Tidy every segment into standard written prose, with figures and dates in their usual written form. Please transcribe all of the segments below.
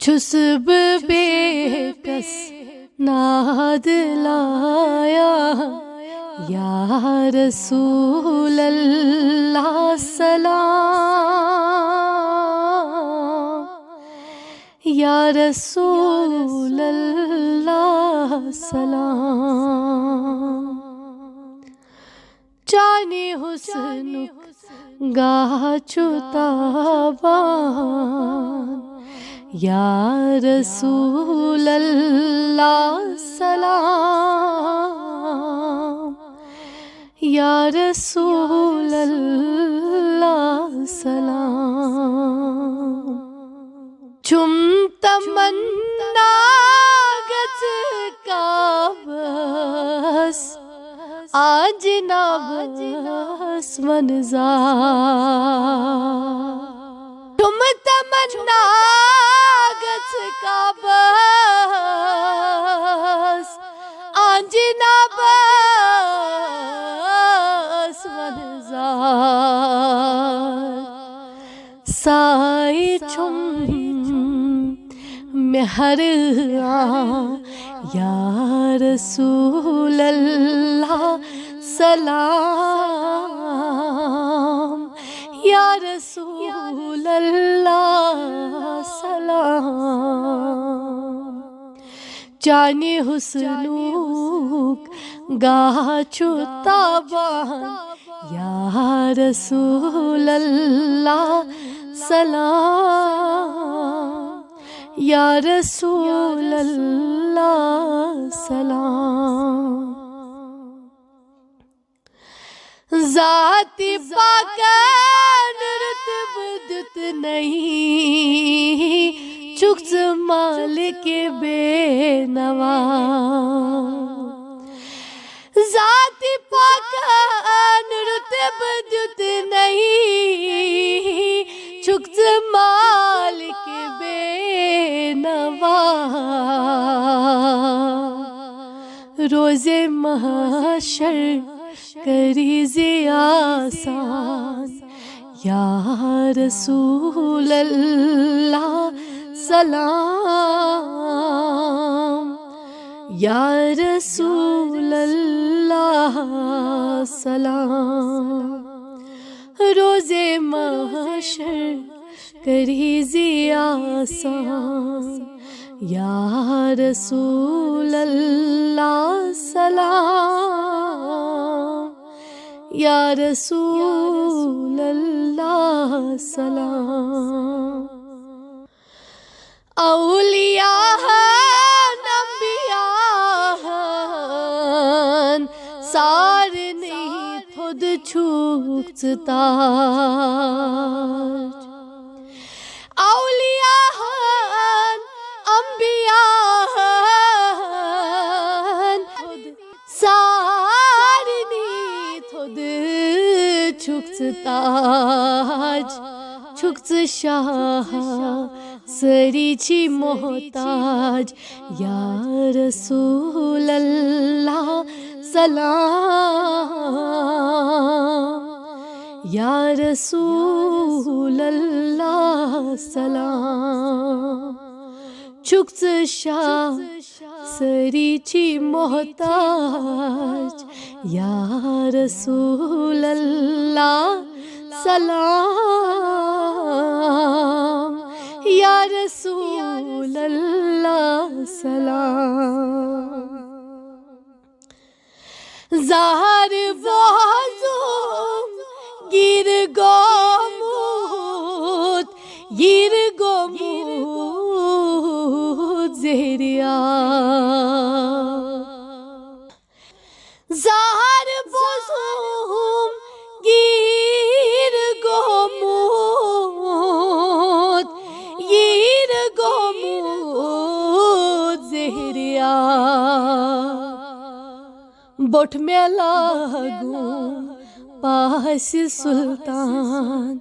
چھس بے کس ناد لایا یا رسول اللہ سلام، یا رسول اللہ سلام۔ چانے حسنک گاچو تابان یا رسول اللہ سلام، یا رسول اللہ سلام۔ چم تمنا گز کا بس آج نہ بس منظار، چم تمنا گز کا بس آج نہ بس منظار۔ سائے چم مہر یا رسول اللہ سلام، یا رسول اللہ سلام۔ جانے حسنوک گاچو تابان یا رسول اللہ سلام، یا رسول اللہ سلام۔ ذات پاکان رتب دت نہیں، چکس مالک بے نوا۔ ذات پاکان رتب دت نہیں، چکس مالک بے نوا۔ روز محشر کری آسان یا رسول اللہ سلام، یا رسول اللہ سلام۔ روز محشر کری آسان یا رسول اللہ سلام، یا رسول اللہ سلام۔ اولیاء انبیاء سار نہیں تھود چھوک تاج، اولیاء انبیاء سارنی تھود چھکس تاج، چھکس شاہ سری چھی محتاج یا رسول اللہ سلام، یا رسول اللہ سلام۔ چھکس شاہ سری چھی محتاج یا رسول اللہ سلام، یا رسول اللہ سلام۔ زہر بازم گیر گاموت، گیر گاموت زہریا۔ زہر بازم گیر گاموت، گیر گاموت زہریا۔ بوٹ میں لاگوں پاس سلطان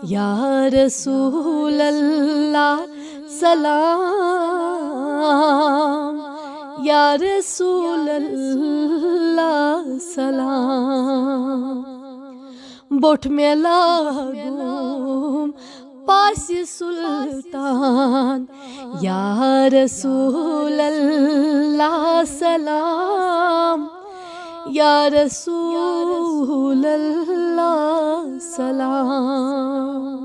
یا رسول اللہ سلام، یا رسول اللہ سلام۔ بوٹ میں لاگوں پاس سلطان یا رسول اللہ سلام یا رسول اللہ سلام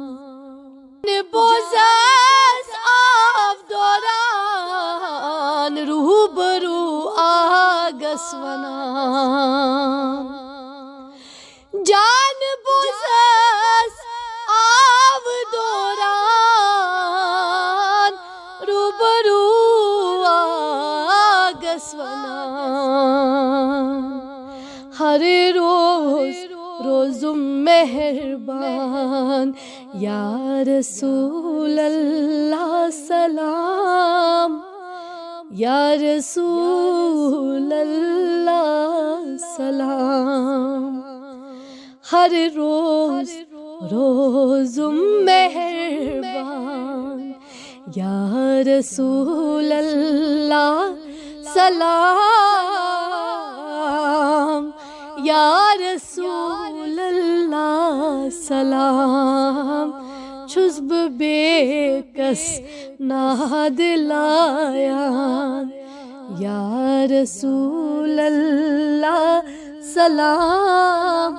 بوزس آف دوران روبرو آگس ونان جان بوزس آف دوران روبرو آگس ونان ہر روز روز مہربان یا رسول اللہ سلام یا رسول اللہ سلام ہر روز روز مہربان یا رسول اللہ سلام یا رسول اللہ سلام چھس بے کس ناد لایان یا رسول اللہ سلام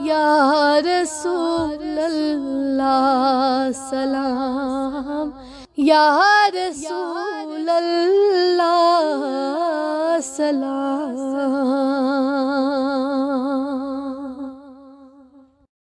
یا رسول اللہ سلام یا رسول اللہ سلام